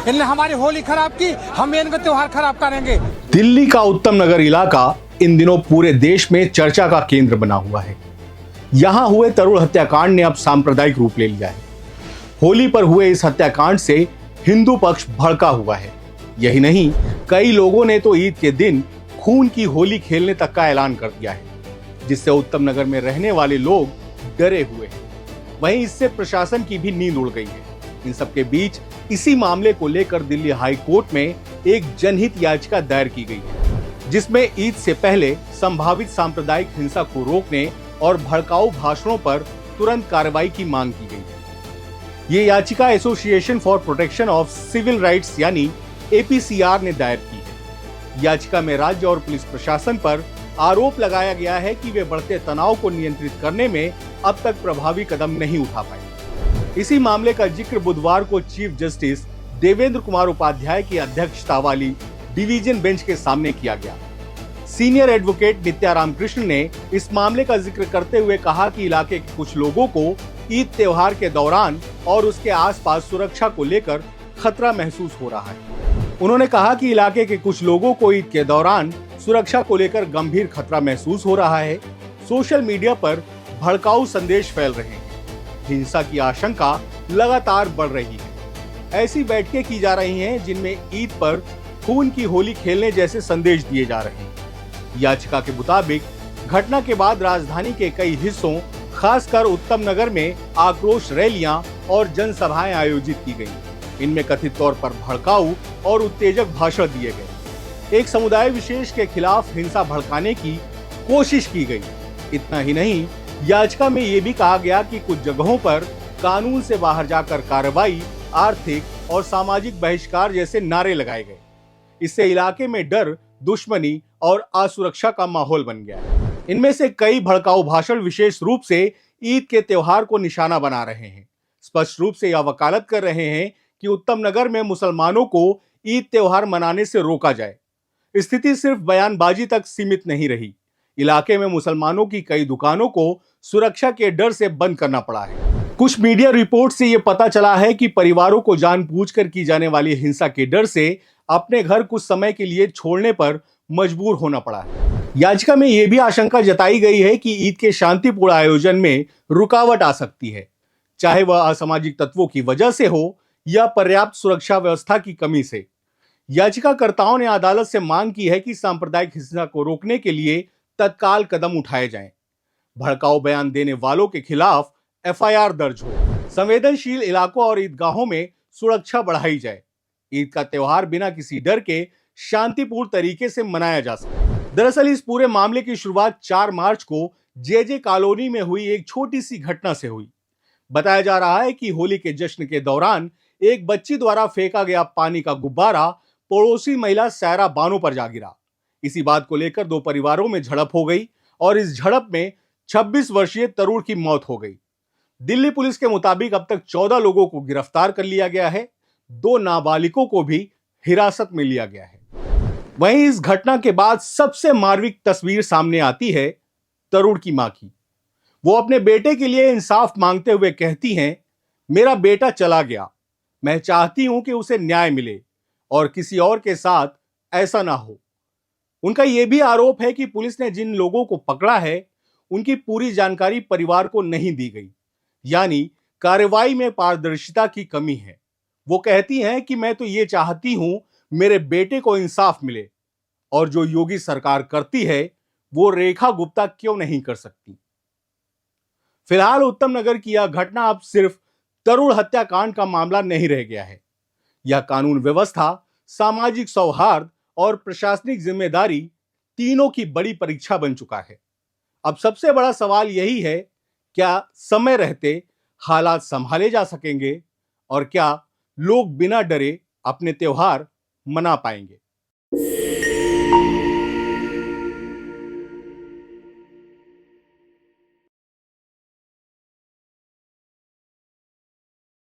इनने हमारी होली खराब की, हम इनका त्योहार खराब करेंगे। दिल्ली का उत्तम नगर इलाका इन दिनों पूरे देश में चर्चा का केंद्र बना हुआ है। यहां हुए तरुण हत्याकांड ने अब सांप्रदायिक रूप ले लिया है। होली पर हुए इस हत्याकांड से हिंदू पक्ष भड़का हुआ है। यही नहीं, कई लोगों ने तो ईद के दिन खून की होली खेलने तक का ऐलान कर दिया है, जिससे उत्तम नगर में रहने वाले लोग डरे हुए हैं। वहीं इससे प्रशासन की भी नींद उड़ गई है। इन सबके बीच इसी मामले को लेकर दिल्ली हाई कोर्ट में एक जनहित याचिका दायर की गई है, जिसमें ईद से पहले संभावित सांप्रदायिक हिंसा को रोकने और भड़काऊ भाषणों पर तुरंत कार्रवाई की मांग की गई है। ये याचिका association for protection of civil rights यानी एपीसीआर ने दायर की है। याचिका में राज्य और पुलिस प्रशासन पर आरोप लगाया गया है कि वे बढ़ते तनाव को नियंत्रित करने में अब तक प्रभावी कदम नहीं उठा पाए। इसी मामले का जिक्र बुधवार को चीफ जस्टिस देवेंद्र कुमार उपाध्याय की अध्यक्षता वाली डिवीजन बेंच के सामने किया गया। सीनियर एडवोकेट नित्या रामकृष्ण ने इस मामले का जिक्र करते हुए कहा कि इलाके के कुछ लोगों को ईद त्योहार के दौरान और उसके आसपास सुरक्षा को लेकर खतरा महसूस हो रहा है। उन्होंने कहा कि इलाके के कुछ लोगों को ईद के दौरान सुरक्षा को लेकर गंभीर खतरा महसूस हो रहा है। सोशल मीडिया पर भड़काऊ संदेश फैल रहे हैं, हिंसा की आशंका लगातार बढ़ रही है। ऐसी बैठकें की जा रही हैं जिनमें ईद पर खून की होली खेलने जैसे संदेश दिए जा रहे हैं। याचिका के मुताबिक घटना के बाद राजधानी के कई हिस्सों, खासकर उत्तम नगर में आक्रोश रैलियां और जनसभाएं आयोजित की गईं। इनमें कथित तौर पर भड़काऊ और उत्तेजक भाषण दिए गए। एक समुदाय विशेष के खिलाफ हिंसा भड़काने की कोशिश की गई। इतना ही नहीं, याचिका में ये भी कहा गया कि कुछ जगहों पर कानून से बाहर जाकर कार्रवाई, आर्थिक और सामाजिक बहिष्कार जैसे नारे लगाए गए। इससे इलाके में डर, दुश्मनी और असुरक्षा का माहौल बन गया है। इनमें से कई भड़काऊ भाषण विशेष रूप से ईद के त्योहार को निशाना बना रहे हैं। स्पष्ट रूप से यह वकालत कर रहे हैं कि उत्तम नगर में मुसलमानों को ईद त्योहार मनाने से रोका जाए। स्थिति सिर्फ बयानबाजी तक सीमित नहीं रही। इलाके में मुसलमानों की कई दुकानों को सुरक्षा के डर से बंद करना पड़ा है। कुछ मीडिया रिपोर्ट से यह पता चला है कि परिवारों को जानबूझकर की जाने वाली हिंसा के डर से अपने घर कुछ समय के लिए छोड़ने पर मजबूर होना पड़ा है। याचिका में यह भी आशंका जताई गई है कि ईद के शांतिपूर्ण आयोजन में रुकावट आ सकती है, चाहे वह असामाजिक तत्वों की वजह से हो या पर्याप्त सुरक्षा व्यवस्था की कमी से। याचिकाकर्ताओं ने अदालत से मांग की है कि सांप्रदायिक हिंसा को रोकने के लिए तत्काल कदम उठाए जाएं। भड़काऊ बयान देने वालों के खिलाफ एफआईआर दर्ज हो, संवेदनशील इलाकों और ईदगाहों में सुरक्षा बढ़ाई जाए। ईद का त्योहार बिना किसी डर के शांतिपूर्ण तरीके से मनाया जा सके। दरअसल इस पूरे मामले की शुरुआत 4 मार्च को जेजे कॉलोनी में हुई एक छोटी सी घटना से हुई। बताया जा रहा है कि होली के जश्न के दौरान एक बच्ची द्वारा फेंका गया पानी का गुब्बारा पड़ोसी महिला सायरा बानो पर जा गिरा। इसी बात को लेकर दो परिवारों में झड़प हो गई और इस झड़प में 26 वर्षीय तरुण की मौत हो गई। दिल्ली पुलिस के मुताबिक अब तक 14 लोगों को गिरफ्तार कर लिया गया है। 2 नाबालिगों को भी हिरासत में लिया गया है। वहीं इस घटना के बाद सबसे मार्मिक तस्वीर सामने आती है तरुण की मां की। वो अपने बेटे के लिए इंसाफ मांगते हुए कहती हैं, मेरा बेटा चला गया, मैं चाहती हूं कि उसे न्याय मिले और किसी और के साथ ऐसा ना हो। उनका यह भी आरोप है कि पुलिस ने जिन लोगों को पकड़ा है उनकी पूरी जानकारी परिवार को नहीं दी गई, यानी कार्रवाई में पारदर्शिता की कमी है। वो कहती हैं कि मैं तो ये चाहती हूं मेरे बेटे को इंसाफ मिले और जो योगी सरकार करती है वो रेखा गुप्ता क्यों नहीं कर सकती। फिलहाल उत्तम नगर की यह घटना अब सिर्फ तरुण हत्याकांड का मामला नहीं रह गया है। यह कानून व्यवस्था, सामाजिक सौहार्द और प्रशासनिक जिम्मेदारी तीनों की बड़ी परीक्षा बन चुका है। अब सबसे बड़ा सवाल यही है, क्या समय रहते हालात संभाले जा सकेंगे और क्या लोग बिना डरे अपने त्योहार मना पाएंगे।